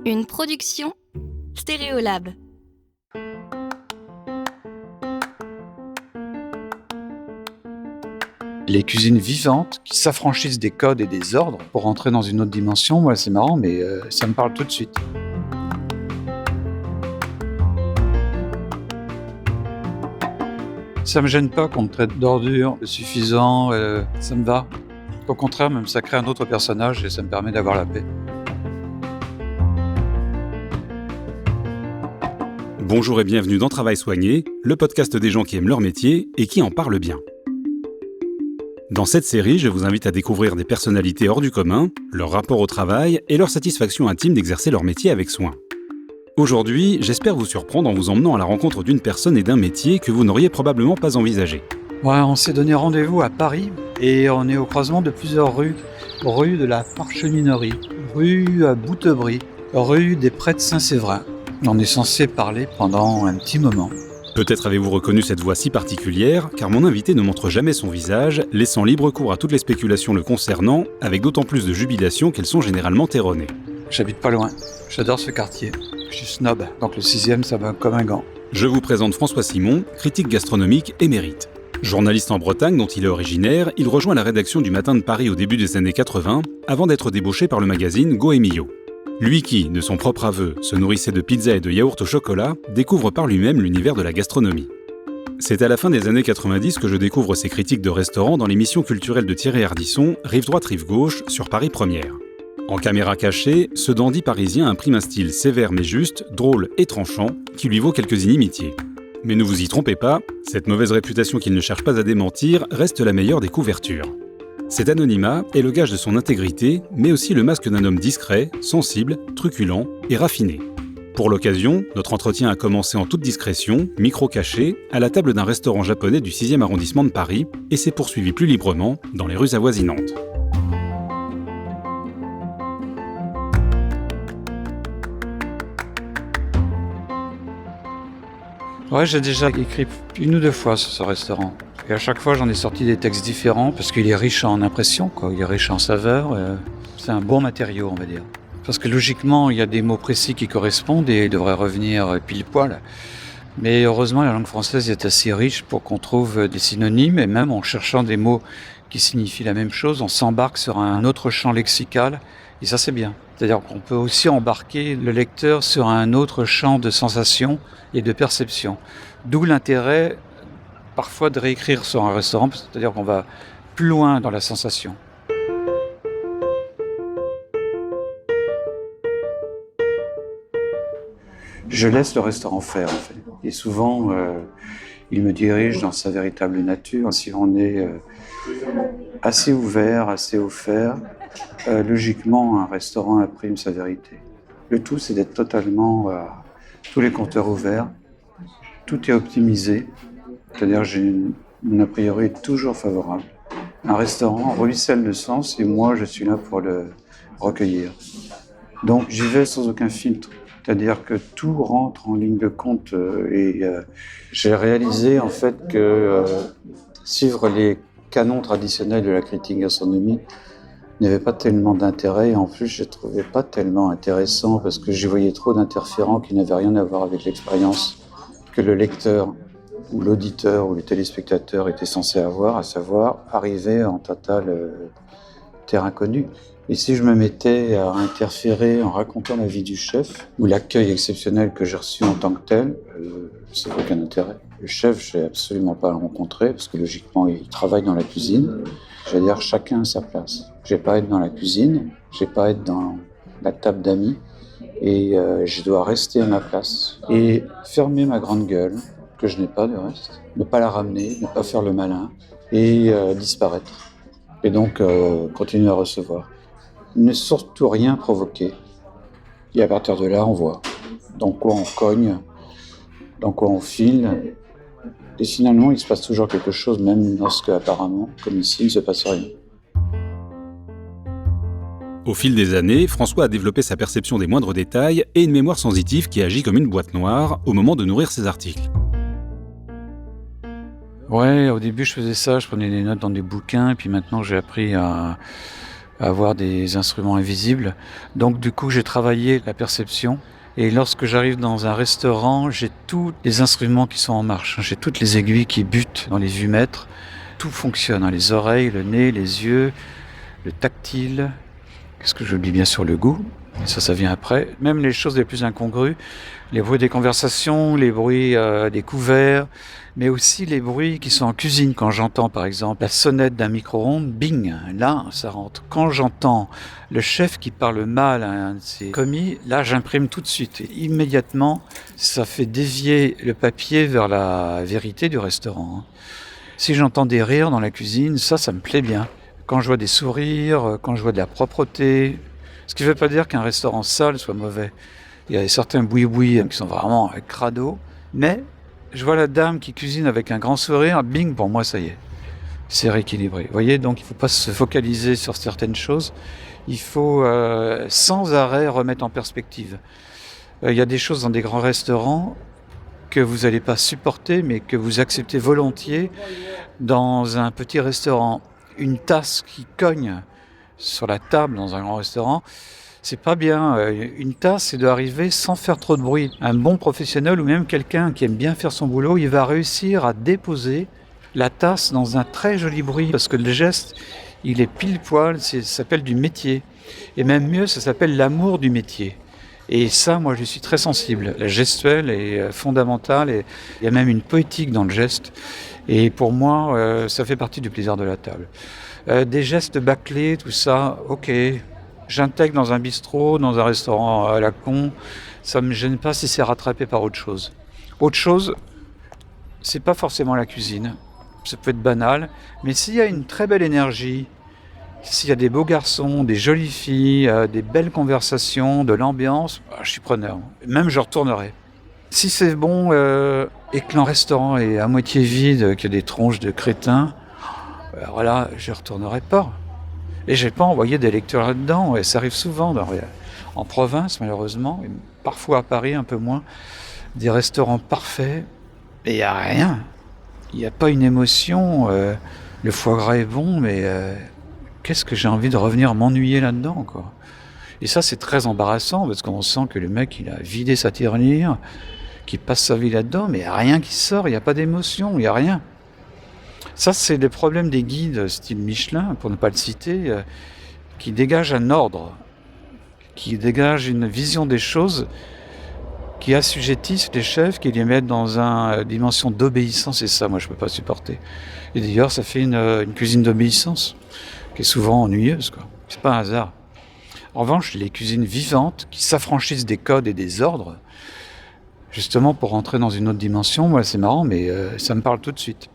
Une production Stéréolab. Les cuisines vivantes qui s'affranchissent des codes et des ordres pour entrer dans une autre dimension, moi c'est marrant, mais ça me parle tout de suite. Ça me gêne pas qu'on me traite d'ordure, de suffisant, ça me va. Au contraire, même ça crée un autre personnage et ça me permet d'avoir la paix. Bonjour et bienvenue dans Travail Soigné, le podcast des gens qui aiment leur métier et qui en parlent bien. Dans cette série, je vous invite à découvrir des personnalités hors du commun, leur rapport au travail et leur satisfaction intime d'exercer leur métier avec soin. Aujourd'hui, j'espère vous surprendre en vous emmenant à la rencontre d'une personne et d'un métier que vous n'auriez probablement pas envisagé. Ouais, on s'est donné rendez-vous à Paris et on est au croisement de plusieurs rues. Rue de la Parcheminerie, rue Boutebris, rue des Prêtres Saint-Séverin. On est censé parler pendant un petit moment. Peut-être avez-vous reconnu cette voix si particulière, car mon invité ne montre jamais son visage, laissant libre cours à toutes les spéculations le concernant, avec d'autant plus de jubilation qu'elles sont généralement erronées. J'habite pas loin, j'adore ce quartier. Je suis snob, donc le 6e ça va comme un gant. Je vous présente François Simon, critique gastronomique émérite. Journaliste en Bretagne dont il est originaire, il rejoint la rédaction du Matin de Paris au début des années 80, avant d'être débauché par le magazine Go et Millau. Lui qui, de son propre aveu, se nourrissait de pizza et de yaourt au chocolat, découvre par lui-même l'univers de la gastronomie. C'est à la fin des années 90 que je découvre ses critiques de restaurants dans l'émission culturelle de Thierry Ardisson, Rive droite, rive gauche, sur Paris Première. En caméra cachée, ce dandy parisien imprime un style sévère mais juste, drôle et tranchant, qui lui vaut quelques inimitiés. Mais ne vous y trompez pas, cette mauvaise réputation qu'il ne cherche pas à démentir reste la meilleure des couvertures. Cet anonymat est le gage de son intégrité, mais aussi le masque d'un homme discret, sensible, truculent et raffiné. Pour l'occasion, notre entretien a commencé en toute discrétion, micro caché, à la table d'un restaurant japonais du 6e arrondissement de Paris et s'est poursuivi plus librement dans les rues avoisinantes. Ouais, j'ai déjà écrit 1 ou 2 fois sur ce restaurant. Et à chaque fois, j'en ai sorti des textes différents parce qu'il est riche en impressions, il est riche en saveurs. C'est un bon matériau, on va dire. Parce que logiquement, il y a des mots précis qui correspondent et ils devraient revenir pile poil. Mais heureusement, la langue française est assez riche pour qu'on trouve des synonymes et même en cherchant des mots qui signifient la même chose, on s'embarque sur un autre champ lexical et ça, c'est bien. C'est-à-dire qu'on peut aussi embarquer le lecteur sur un autre champ de sensations et de perception. D'où l'intérêt parfois de réécrire sur un restaurant, c'est-à-dire qu'on va plus loin dans la sensation. Je laisse le restaurant faire, en fait. Et souvent, il me dirige dans sa véritable nature. Si on est assez ouvert, assez offert, logiquement, un restaurant imprime sa vérité. Le tout, c'est d'être totalement tous les compteurs ouverts. Tout est optimisé. C'est-à-dire mon a priori est toujours favorable. Un restaurant ruisselle le sens et moi je suis là pour le recueillir. Donc j'y vais sans aucun filtre. C'est-à-dire que tout rentre en ligne de compte et j'ai réalisé en fait que suivre les canons traditionnels de la critique gastronomique n'avait pas tellement d'intérêt et en plus je ne trouvais pas tellement intéressant parce que j'y voyais trop d'interférents qui n'avaient rien à voir avec l'expérience que le lecteur ou l'auditeur ou le téléspectateur était censé avoir, à savoir arriver en total terrain connu. Et si je me mettais à interférer en racontant la vie du chef ou l'accueil exceptionnel que j'ai reçu en tant que tel, ça n'a aucun intérêt. Le chef, je n'ai absolument pas à le rencontrer parce que logiquement, il travaille dans la cuisine. J'allais dire chacun à sa place. Je ne vais pas être dans la cuisine, je ne vais pas être dans la table d'amis et je dois rester à ma place et fermer ma grande gueule, que je n'ai pas de reste, ne pas la ramener, ne pas faire le malin et disparaître. Et donc continuer à recevoir. Ne surtout rien provoquer. Et à partir de là, on voit dans quoi on cogne, dans quoi on file. Et finalement, il se passe toujours quelque chose, même lorsque apparemment, comme ici, il ne se passe rien. Au fil des années, François a développé sa perception des moindres détails et une mémoire sensitive qui agit comme une boîte noire au moment de nourrir ses articles. Ouais, au début je faisais ça, je prenais des notes dans des bouquins, et puis maintenant j'ai appris à à avoir des instruments invisibles. Donc du coup, j'ai travaillé la perception. Et lorsque j'arrive dans un restaurant, j'ai tous les instruments qui sont en marche. J'ai toutes les aiguilles qui butent dans les vumètres. Tout fonctionne, les oreilles, le nez, les yeux, le tactile. Qu'est-ce que j'oublie? Bien sûr le goût. Et ça vient après. Même les choses les plus incongrues, les bruits des conversations, les bruits des couverts, mais aussi les bruits qui sont en cuisine. Quand j'entends par exemple la sonnette d'un micro-ondes, bing, là ça rentre. Quand j'entends le chef qui parle mal à un de ses commis, là j'imprime tout de suite. Et immédiatement, ça fait dévier le papier vers la vérité du restaurant. Si j'entends des rires dans la cuisine, ça me plaît bien. Quand je vois des sourires, quand je vois de la propreté, ce qui ne veut pas dire qu'un restaurant sale soit mauvais. Il y a certains boui-boui qui sont vraiment crado, mais je vois la dame qui cuisine avec un grand sourire, bing, pour moi ça y est, c'est rééquilibré. Vous voyez, donc il ne faut pas se focaliser sur certaines choses, il faut sans arrêt remettre en perspective. Il y a des choses dans des grands restaurants que vous n'allez pas supporter, mais que vous acceptez volontiers dans un petit restaurant. Une tasse qui cogne sur la table dans un grand restaurant, c'est pas bien. Une tasse, c'est d'arriver sans faire trop de bruit. Un bon professionnel ou même quelqu'un qui aime bien faire son boulot, il va réussir à déposer la tasse dans un très joli bruit parce que le geste, il est pile poil, ça s'appelle du métier. Et même mieux, ça s'appelle l'amour du métier. Et ça, moi, je suis très sensible. La gestuelle est fondamentale et il y a même une poétique dans le geste. Et pour moi, ça fait partie du plaisir de la table. Des gestes bâclés, tout ça, ok. J'intègre dans un bistrot, dans un restaurant à la con. Ça ne me gêne pas si c'est rattrapé par autre chose. Autre chose, c'est pas forcément la cuisine. Ça peut être banal. Mais s'il y a une très belle énergie, s'il y a des beaux garçons, des jolies filles, des belles conversations, de l'ambiance, je suis preneur. Même je retournerai. Si c'est bon et que le restaurant est à moitié vide, qu'il y a des tronches de crétins, alors là, je ne retournerai pas. Et je n'ai pas envoyé des lecteurs là-dedans. Et ça arrive souvent en province, malheureusement, et parfois à Paris, un peu moins, des restaurants parfaits, et il n'y a rien. Il n'y a pas une émotion. Le foie gras est bon, mais qu'est-ce que j'ai envie de revenir m'ennuyer là-dedans, quoi. Et ça, c'est très embarrassant, parce qu'on sent que le mec, il a vidé sa tirelire, qu'il passe sa vie là-dedans, mais il n'y a rien qui sort, il n'y a pas d'émotion, il n'y a rien. Ça, c'est le problème des guides style Michelin, pour ne pas le citer, qui dégagent un ordre, qui dégagent une vision des choses, qui assujettissent les chefs, qui les mettent dans une dimension d'obéissance, et ça, moi, je ne peux pas supporter. Et d'ailleurs, ça fait une cuisine d'obéissance, qui est souvent ennuyeuse, quoi. C'est pas un hasard. En revanche, les cuisines vivantes, qui s'affranchissent des codes et des ordres, justement pour rentrer dans une autre dimension, moi, c'est marrant, mais ça me parle tout de suite.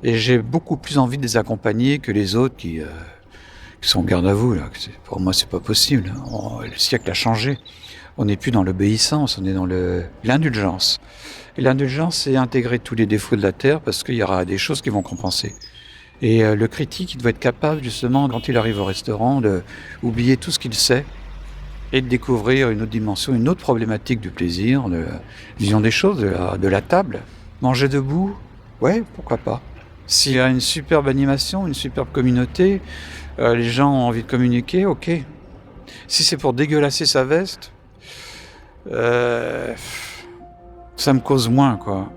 Et j'ai beaucoup plus envie de les accompagner que les autres qui sont en garde à vous, là. Pour moi, c'est pas possible. Le siècle a changé. On n'est plus dans l'obéissance, on est dans l'indulgence. Et l'indulgence, c'est intégrer tous les défauts de la terre parce qu'il y aura des choses qui vont compenser. Et le critique, il doit être capable, justement, quand il arrive au restaurant, d'oublier tout ce qu'il sait et de découvrir une autre dimension, une autre problématique du plaisir, de la vision des choses, de la table. Manger debout, ouais, pourquoi pas. S'il y a une superbe animation, une superbe communauté, les gens ont envie de communiquer, ok. Si c'est pour dégueulasser sa veste, ça me cause moins, quoi.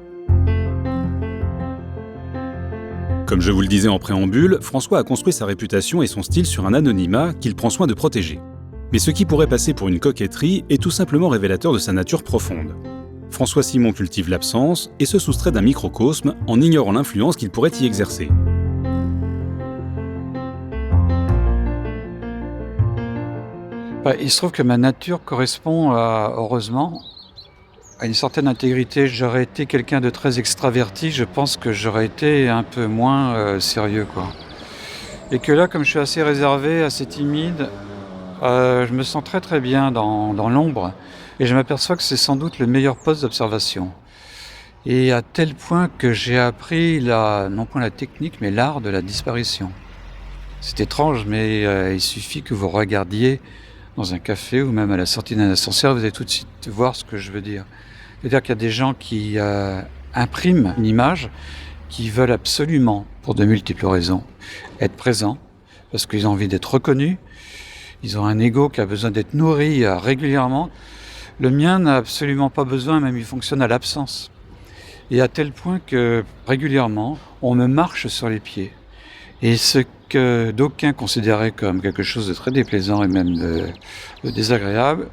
Comme je vous le disais en préambule, François a construit sa réputation et son style sur un anonymat qu'il prend soin de protéger. Mais ce qui pourrait passer pour une coquetterie est tout simplement révélateur de sa nature profonde. François Simon cultive l'absence et se soustrait d'un microcosme en ignorant l'influence qu'il pourrait y exercer. Il se trouve que ma nature correspond, heureusement, à une certaine intégrité. J'aurais été quelqu'un de très extraverti, je pense que j'aurais été un peu moins sérieux, quoi. Et que là, comme je suis assez réservé, assez timide, je me sens très très bien dans l'ombre. Et je m'aperçois que c'est sans doute le meilleur poste d'observation. Et à tel point que j'ai appris, non point la technique, mais l'art de la disparition. C'est étrange, mais il suffit que vous regardiez dans un café ou même à la sortie d'un ascenseur, vous allez tout de suite voir ce que je veux dire. C'est-à-dire qu'il y a des gens qui impriment une image, qui veulent absolument, pour de multiples raisons, être présents, parce qu'ils ont envie d'être reconnus, Ils ont un ego qui a besoin d'être nourri régulièrement. Le mien n'a absolument pas besoin, même il fonctionne à l'absence. Et à tel point que régulièrement, on me marche sur les pieds. Et ce que d'aucuns considéraient comme quelque chose de très déplaisant et même de désagréable,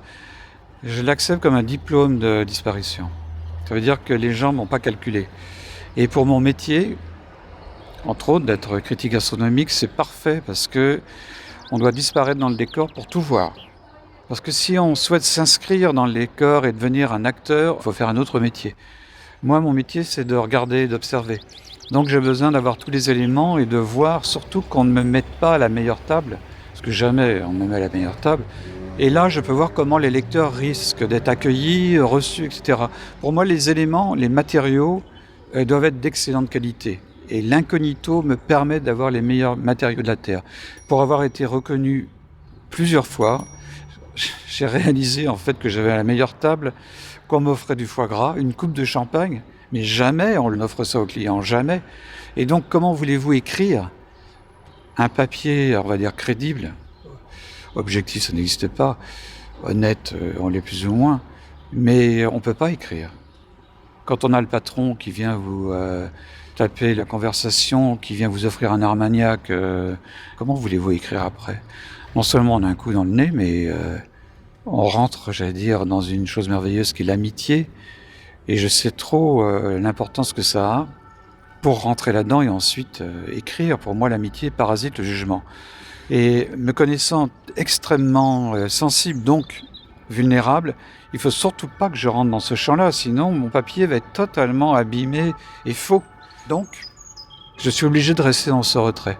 je l'accepte comme un diplôme de disparition. Ça veut dire que les gens m'ont pas calculé. Et pour mon métier, entre autres, d'être critique gastronomique, c'est parfait parce que on doit disparaître dans le décor pour tout voir. Parce que si on souhaite s'inscrire dans le décor et devenir un acteur, il faut faire un autre métier. Moi, mon métier, c'est de regarder et d'observer. Donc j'ai besoin d'avoir tous les éléments et de voir surtout qu'on ne me mette pas à la meilleure table, parce que jamais on me met à la meilleure table. Et là, je peux voir comment les lecteurs risquent d'être accueillis, reçus, etc. Pour moi, les éléments, les matériaux doivent être d'excellente qualité. Et l'incognito me permet d'avoir les meilleurs matériaux de la Terre. Pour avoir été reconnu plusieurs fois, j'ai réalisé en fait que j'avais la meilleure table, qu'on m'offrait du foie gras, une coupe de champagne, mais jamais on n'offre ça aux clients, jamais. Et donc, comment voulez-vous écrire un papier, on va dire, crédible? Objectif, ça n'existe pas. Honnête, on l'est plus ou moins. Mais on ne peut pas écrire. Quand on a le patron qui vient vous taper la conversation, qui vient vous offrir un Armagnac, comment voulez-vous écrire après? Non seulement on a un coup dans le nez, mais on rentre, j'allais dire, dans une chose merveilleuse qui est l'amitié. Et je sais trop l'importance que ça a pour rentrer là-dedans et ensuite écrire. Pour moi, l'amitié parasite le jugement. Et me connaissant extrêmement sensible, donc vulnérable, il faut surtout pas que je rentre dans ce champ-là, sinon mon papier va être totalement abîmé et faux. Donc, je suis obligé de rester dans ce retrait.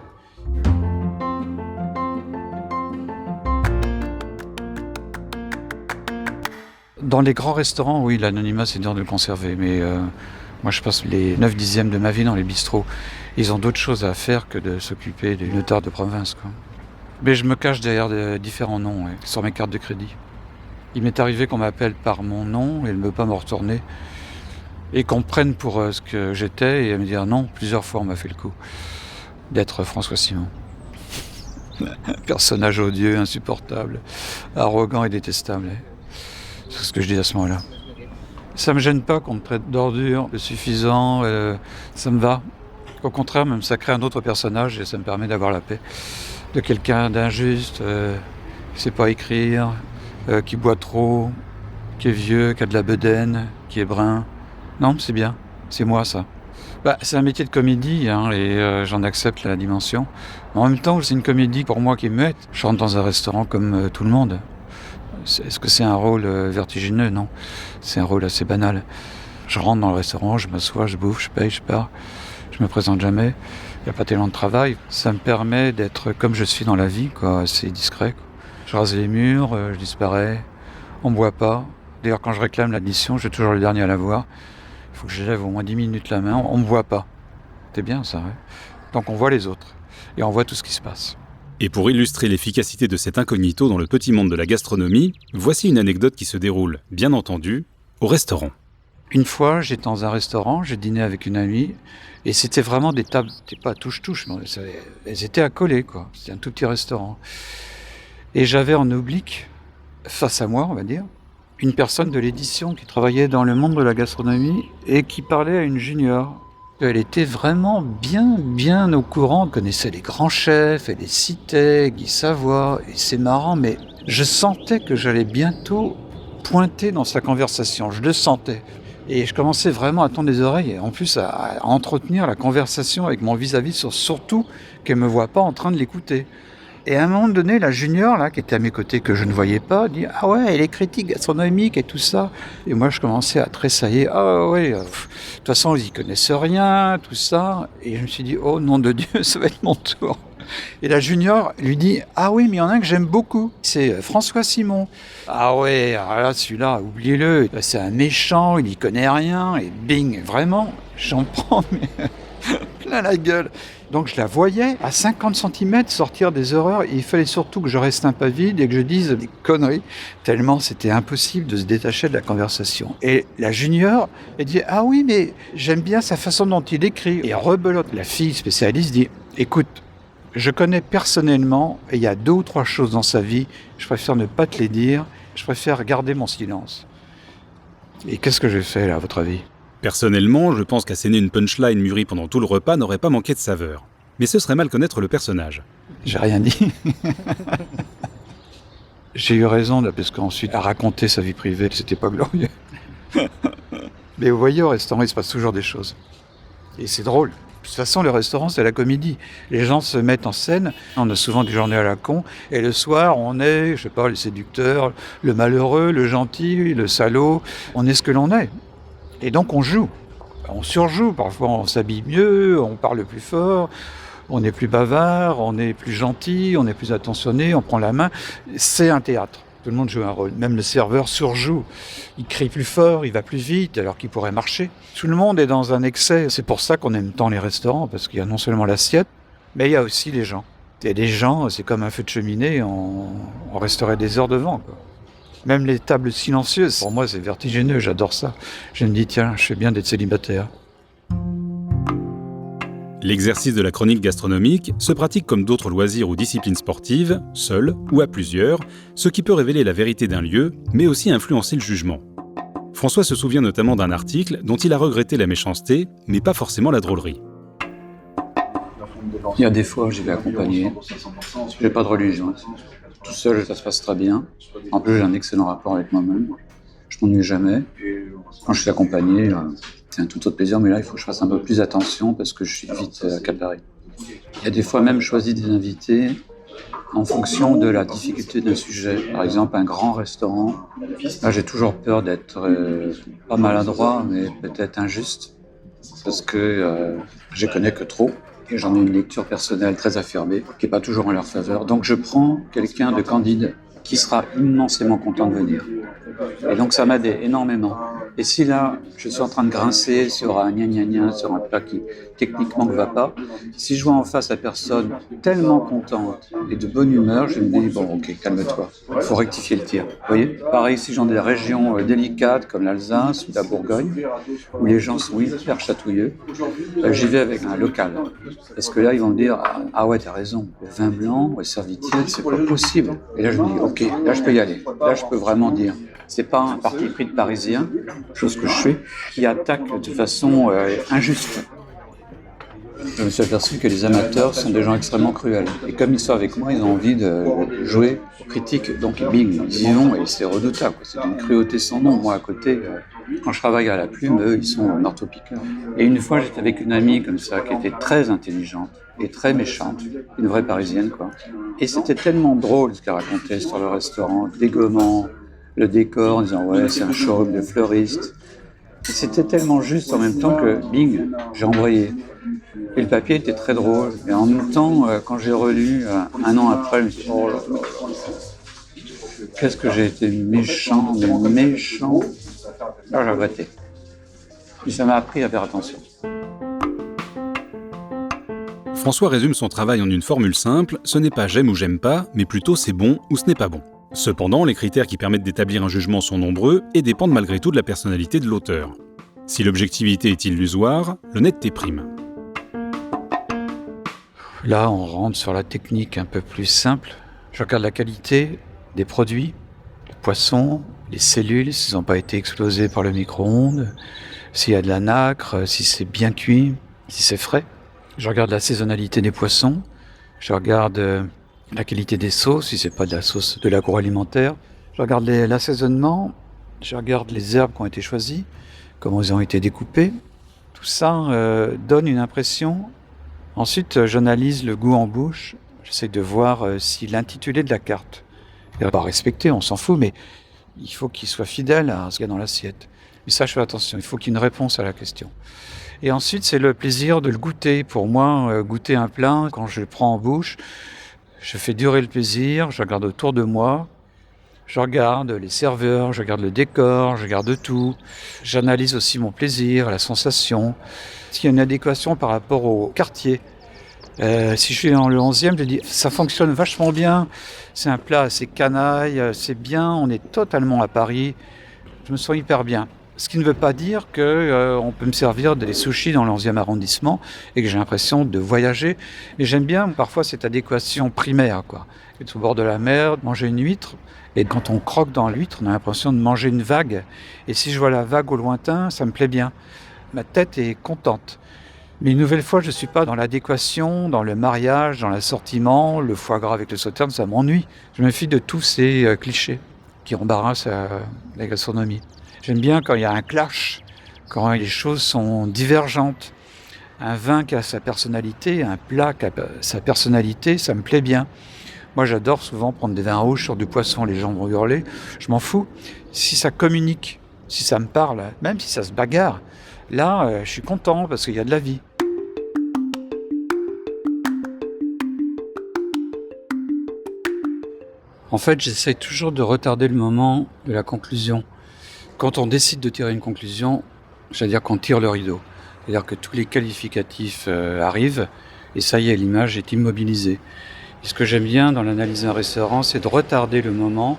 Dans les grands restaurants, oui, l'anonymat, c'est dur de le conserver, mais moi, je passe les 9/10 de ma vie dans les bistrots. Ils ont d'autres choses à faire que de s'occuper des notaires de province, quoi. Mais je me cache derrière différents noms sur mes cartes de crédit. Il m'est arrivé qu'on m'appelle par mon nom et ne veut pas me retourner. Et qu'on me prenne pour ce que j'étais et me dire non, plusieurs fois on m'a fait le coup d'être François Simon. Un personnage odieux, insupportable, arrogant et détestable. C'est ce que je dis à ce moment-là. Ça me gêne pas qu'on me traite d'ordure, de suffisant, ça me va. Au contraire, même ça crée un autre personnage et ça me permet d'avoir la paix. De quelqu'un d'injuste, qui sait pas écrire, qui boit trop, qui est vieux, qui a de la bedaine, qui est brun. Non, c'est bien, c'est moi ça. C'est un métier de comédie et j'en accepte la dimension. Mais en même temps, c'est une comédie pour moi qui est muette. Je rentre dans un restaurant comme tout le monde. Est-ce que c'est un rôle vertigineux? Non, c'est un rôle assez banal. Je rentre dans le restaurant, je m'assois, je bouffe, je paye, je pars. Je me présente jamais. Il n'y a pas tellement de travail. Ça me permet d'être comme je suis dans la vie, quoi, assez discret, quoi. Je rase les murs, je disparais. On ne me voit pas. D'ailleurs, quand je réclame l'addition, je suis toujours le dernier à la voir. Il faut que je lève au moins 10 minutes la main. On ne me voit pas. C'est bien ça, ouais. Donc on voit les autres. Et on voit tout ce qui se passe. Et pour illustrer l'efficacité de cet incognito dans le petit monde de la gastronomie, voici une anecdote qui se déroule, bien entendu, au restaurant. Une fois, j'étais dans un restaurant, j'ai dîné avec une amie, et c'était vraiment des tables, c'était pas touche-touche, mais elles étaient accolées, quoi. C'était un tout petit restaurant. Et j'avais en oblique, face à moi, on va dire, une personne de l'édition qui travaillait dans le monde de la gastronomie et qui parlait à une junior. Elle était vraiment bien au courant, elle connaissait les grands chefs, elle les citait, Guy Savoy, et c'est marrant, mais je sentais que j'allais bientôt pointer dans sa conversation, je le sentais. Et je commençais vraiment à tendre les oreilles, et en plus à entretenir la conversation avec mon vis-à-vis, surtout qu'elle ne me voit pas en train de l'écouter. Et à un moment donné, la junior, là, qui était à mes côtés, que je ne voyais pas, dit « Ah ouais, elle est critique gastronomique et tout ça ». Et moi, je commençais à tressailler. « Ah ouais, de toute façon, ils y connaissent rien, tout ça ». Et je me suis dit « Oh, nom de Dieu, ça va être mon tour ». Et la junior lui dit « Ah oui, mais il y en a un que j'aime beaucoup, c'est François Simon ». « Ah ouais, alors là, celui-là, oubliez-le, c'est un méchant, il n'y connaît rien. » Et bing, vraiment, j'en prends mais plein la gueule. Donc je la voyais à 50 cm sortir des horreurs. Et il fallait surtout que je reste un peu vide et que je dise des conneries, tellement c'était impossible de se détacher de la conversation. Et la junior, elle dit « Ah oui, mais j'aime bien sa façon dont il écrit ». Et rebelote, la fille spécialiste dit « Écoute, Je connais personnellement, et il y a 2 ou 3 choses dans sa vie, je préfère ne pas te les dire, je préfère garder mon silence. Et qu'est-ce que j'ai fait là, à votre avis ? Personnellement, je pense qu'asséner une punchline mûrie pendant tout le repas n'aurait pas manqué de saveur. Mais ce serait mal connaître le personnage. J'ai rien dit. J'ai eu raison, là, parce qu'ensuite, à raconter sa vie privée, c'était pas glorieux. Mais vous voyez, au restaurant, il se passe toujours des choses. Et c'est drôle. De toute façon, le restaurant, c'est la comédie. Les gens se mettent en scène. On a souvent des journées à la con. Et le soir, on est, je sais pas, le séducteur, le malheureux, le gentil, le salaud. On est ce que l'on est. Et donc, on joue. On surjoue. Parfois, on s'habille mieux, on parle plus fort, on est plus bavard, on est plus gentil, on est plus attentionné, on prend la main. C'est un théâtre. Tout le monde joue un rôle. Même le serveur surjoue. Il crie plus fort, il va plus vite, alors qu'il pourrait marcher. Tout le monde est dans un excès. C'est pour ça qu'on aime tant les restaurants, parce qu'il y a non seulement l'assiette, mais il y a aussi les gens. Et les gens, c'est comme un feu de cheminée, on resterait des heures devant, quoi. Même les tables silencieuses, pour moi, c'est vertigineux, j'adore ça. Je me dis, tiens, je fais bien d'être célibataire. L'exercice de la chronique gastronomique se pratique comme d'autres loisirs ou disciplines sportives, seul ou à plusieurs, ce qui peut révéler la vérité d'un lieu, mais aussi influencer le jugement. François se souvient notamment d'un article dont il a regretté la méchanceté, mais pas forcément la drôlerie. Il y a des fois, j'y vais accompagner. J'ai pas de religion. Tout seul, ça se passe très bien. En plus, j'ai un excellent rapport avec moi-même. Je m'ennuie jamais. Quand je suis accompagné, c'est un tout autre plaisir, mais là, il faut que je fasse un peu plus attention parce que je suis vite accaparé. Il y a des fois même choisi des invités en fonction de la difficulté d'un sujet. Par exemple, un grand restaurant. Là, j'ai toujours peur d'être pas maladroit, mais peut-être injuste parce que je connais que trop. Et j'en ai une lecture personnelle très affirmée, qui n'est pas toujours en leur faveur. Donc je prends quelqu'un de candide qui sera immensément content de venir. Et donc ça m'aide énormément. Et si là, je suis en train de grincer sur un gna-gna-gna, sur un plat qui techniquement ne va pas, si je vois en face la personne tellement contente et de bonne humeur, je me dis, bon ok, calme-toi, il faut rectifier le tir. Vous voyez ? Pareil, si j'en ai des régions délicates comme l'Alsace ou la Bourgogne, où les gens sont hyper chatouilleux, j'y vais avec un local. Parce que là, ils vont me dire, ah ouais, t'as raison, le vin blanc, le servitier, c'est pas possible. Et là, je me dis, ok, là, je peux y aller. Là, je peux vraiment dire. C'est pas un parti pris de Parisien, chose que je fais, qui attaque de façon injuste. Je me suis aperçu que les amateurs sont des gens extrêmement cruels. Et comme ils sont avec moi, ils ont envie de jouer aux critiques. Donc, bing, ils y vont et c'est redoutable. C'est une cruauté sans nom. Moi, à côté, quand je travaille à la plume, eux, ils sont marteau-piqueurs. Et une fois, j'étais avec une amie comme ça, qui était très intelligente et très méchante. Une vraie Parisienne, quoi. Et c'était tellement drôle ce qu'elle racontait sur le restaurant, dégommant le décor, en disant « ouais, c'est un showroom de fleuristes ». C'était tellement juste en même temps que, bing, j'ai embrayé. Et le papier était très drôle. Et en même temps, quand j'ai relu un an après, je me suis dit, oh là là, qu'est-ce que j'ai été méchant, mais méchant. Là, j'ai regretté. Et ça m'a appris à faire attention. François résume son travail en une formule simple, ce n'est pas j'aime ou j'aime pas, mais plutôt c'est bon ou ce n'est pas bon. Cependant, les critères qui permettent d'établir un jugement sont nombreux et dépendent malgré tout de la personnalité de l'auteur. Si l'objectivité est illusoire, l'honnêteté prime. Là, on rentre sur la technique un peu plus simple. Je regarde la qualité des produits, le poisson, les cellules, s'ils n'ont pas été explosés par le micro-ondes, s'il y a de la nacre, si c'est bien cuit, si c'est frais. Je regarde la saisonnalité des poissons, je regarde la qualité des sauces, si c'est pas de la sauce de l'agroalimentaire. Je regarde l'assaisonnement, je regarde les herbes qui ont été choisies, comment elles ont été découpées. Tout ça donne une impression. Ensuite, j'analyse le goût en bouche. J'essaie de voir si l'intitulé de la carte est pas respecté, on s'en fout, mais il faut qu'il soit fidèle à ce qu'il y a dans l'assiette. Mais ça, je fais attention, il faut qu'il y ait une réponse à la question. Et ensuite, c'est le plaisir de le goûter. Pour moi, goûter un plat, quand je le prends en bouche, je fais durer le plaisir, je regarde autour de moi, je regarde les serveurs, je regarde le décor, je regarde tout. J'analyse aussi mon plaisir, la sensation. S'il y a une adéquation par rapport au quartier. Si je suis dans le 11e, je dis ça fonctionne vachement bien. C'est un plat assez canaille, c'est bien, on est totalement à Paris. Je me sens hyper bien. Ce qui ne veut pas dire qu'on peut me servir des sushis dans le 11e arrondissement et que j'ai l'impression de voyager. Mais j'aime bien parfois cette adéquation primaire, quoi. Être au bord de la mer, manger une huître. Et quand on croque dans l'huître, on a l'impression de manger une vague. Et si je vois la vague au lointain, ça me plaît bien. Ma tête est contente. Mais une nouvelle fois, je ne suis pas dans l'adéquation, dans le mariage, dans l'assortiment, le foie gras avec le sauterne, ça m'ennuie. Je me fie de tous ces clichés qui embarrassent la gastronomie. J'aime bien quand il y a un clash, quand les choses sont divergentes. Un vin qui a sa personnalité, un plat qui a sa personnalité, ça me plaît bien. Moi, j'adore souvent prendre des vins rouges sur du poisson, les gens vont hurler. Je m'en fous. Si ça communique, si ça me parle, même si ça se bagarre, là, je suis content parce qu'il y a de la vie. En fait, j'essaye toujours de retarder le moment de la conclusion. Quand on décide de tirer une conclusion, c'est-à-dire qu'on tire le rideau. C'est-à-dire que tous les qualificatifs arrivent et ça y est, l'image est immobilisée. Et ce que j'aime bien dans l'analyse d'un restaurant, c'est de retarder le moment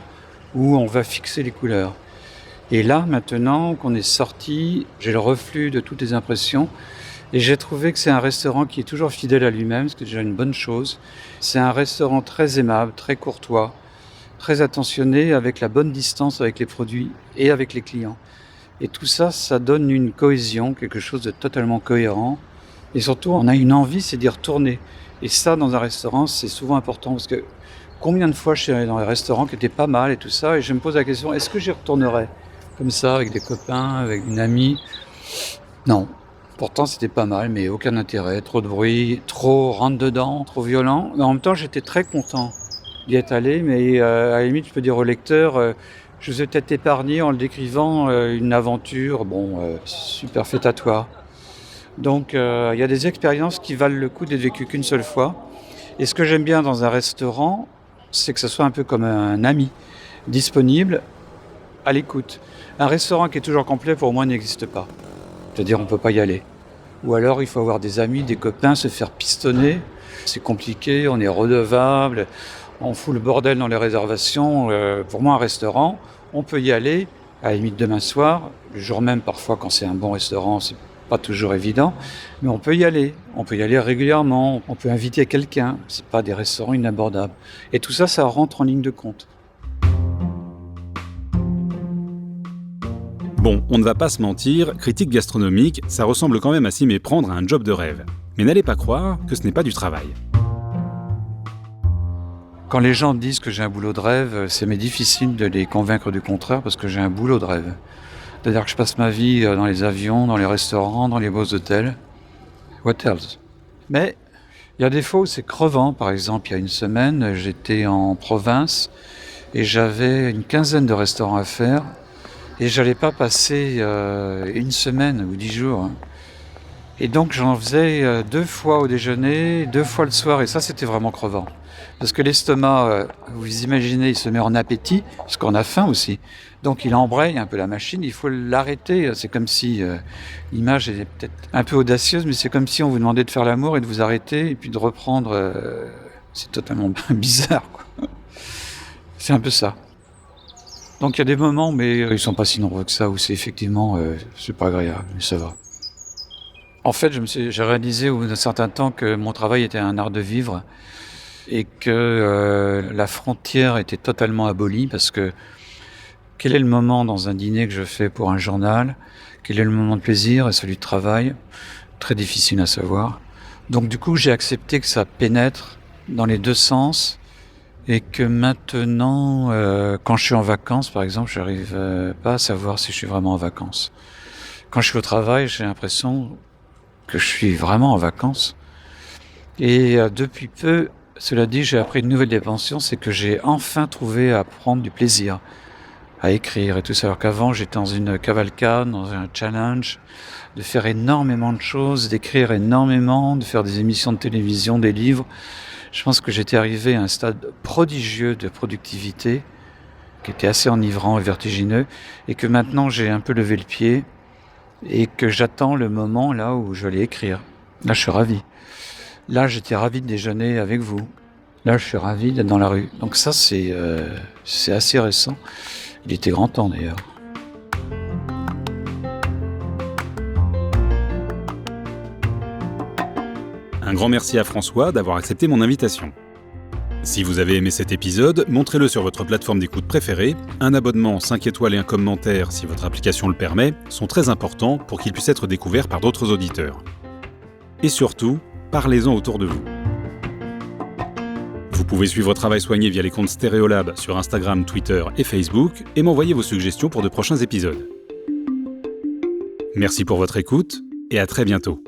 où on va fixer les couleurs. Et là, maintenant qu'on est sorti, j'ai le reflux de toutes les impressions et j'ai trouvé que c'est un restaurant qui est toujours fidèle à lui-même, ce qui est déjà une bonne chose. C'est un restaurant très aimable, très courtois, très attentionné, avec la bonne distance avec les produits et avec les clients. Et tout ça, ça donne une cohésion, quelque chose de totalement cohérent. Et surtout, on a une envie, c'est d'y retourner. Et ça, dans un restaurant, c'est souvent important parce que combien de fois je suis allé dans un restaurant qui était pas mal et tout ça, et je me pose la question, est-ce que j'y retournerais comme ça, avec des copains, avec une amie? Non. Pourtant, c'était pas mal, mais aucun intérêt, trop de bruit, trop rentre-dedans, trop violent. Mais en même temps, j'étais très content d'y être allé, mais à la limite, je peux dire au lecteur, je vous ai peut-être épargné en le décrivant une aventure, super fêtatoire. Donc, il y a des expériences qui valent le coup d'être vécues qu'une seule fois. Et ce que j'aime bien dans un restaurant, c'est que ce soit un peu comme un ami, disponible, à l'écoute. Un restaurant qui est toujours complet, pour moi, n'existe pas. C'est-à-dire, on ne peut pas y aller. Ou alors, il faut avoir des amis, des copains, se faire pistonner. C'est compliqué, on est redevable, on fout le bordel dans les réservations. Pour moi, un restaurant, on peut y aller, à la limite demain soir, le jour même, parfois, quand c'est un bon restaurant, c'est pas toujours évident, mais on peut y aller. On peut y aller régulièrement, on peut inviter quelqu'un. C'est pas des restaurants inabordables. Et tout ça, ça rentre en ligne de compte. Bon, on ne va pas se mentir, critique gastronomique, ça ressemble quand même à s'y méprendre à un job de rêve. Mais n'allez pas croire que ce n'est pas du travail. Quand les gens disent que j'ai un boulot de rêve, c'est difficile de les convaincre du contraire parce que j'ai un boulot de rêve. C'est-à-dire que je passe ma vie dans les avions, dans les restaurants, dans les beaux hôtels. What else? Mais il y a des fois où c'est crevant. Par exemple, il y a une semaine, j'étais en province et j'avais une quinzaine de restaurants à faire. Et j'allais pas passer une semaine ou 10 jours. Et donc j'en faisais 2 fois au déjeuner, 2 fois le soir, et ça c'était vraiment crevant. Parce que l'estomac, vous imaginez, il se met en appétit, parce qu'on a faim aussi. Donc il embraye un peu la machine, il faut l'arrêter. C'est comme si, l'image est peut-être un peu audacieuse, mais c'est comme si on vous demandait de faire l'amour et de vous arrêter, et puis de reprendre. C'est totalement bizarre, quoi. C'est un peu ça. Donc il y a des moments, mais ils sont pas si nombreux que ça, où c'est effectivement, c'est pas agréable, mais ça va. En fait, j'ai réalisé au bout d'un certain temps que mon travail était un art de vivre et que la frontière était totalement abolie parce que quel est le moment dans un dîner que je fais pour un journal? Quel est le moment de plaisir et celui de travail? Très difficile à savoir. Donc du coup, j'ai accepté que ça pénètre dans les deux sens et que maintenant, quand je suis en vacances, par exemple, je n'arrive pas à savoir si je suis vraiment en vacances. Quand je suis au travail, j'ai l'impression que je suis vraiment en vacances. Et depuis peu, cela dit, j'ai appris une nouvelle dimension, c'est que j'ai enfin trouvé à prendre du plaisir, à écrire et tout ça. Alors qu'avant, j'étais dans une cavalcade, dans un challenge, de faire énormément de choses, d'écrire énormément, de faire des émissions de télévision, des livres. Je pense que j'étais arrivé à un stade prodigieux de productivité, qui était assez enivrant et vertigineux, et que maintenant j'ai un peu levé le pied, et que j'attends le moment là où je vais écrire. Là, je suis ravi. Là, j'étais ravi de déjeuner avec vous. Là, je suis ravi d'être dans la rue. Donc ça, c'est assez récent. Il était grand temps d'ailleurs. Un grand merci à François d'avoir accepté mon invitation. Si vous avez aimé cet épisode, montrez-le sur votre plateforme d'écoute préférée. Un abonnement, 5 étoiles et un commentaire, si votre application le permet, sont très importants pour qu'il puisse être découvert par d'autres auditeurs. Et surtout, parlez-en autour de vous. Vous pouvez suivre Travail soigné via les comptes Stéréolab sur Instagram, Twitter et Facebook et m'envoyer vos suggestions pour de prochains épisodes. Merci pour votre écoute et à très bientôt.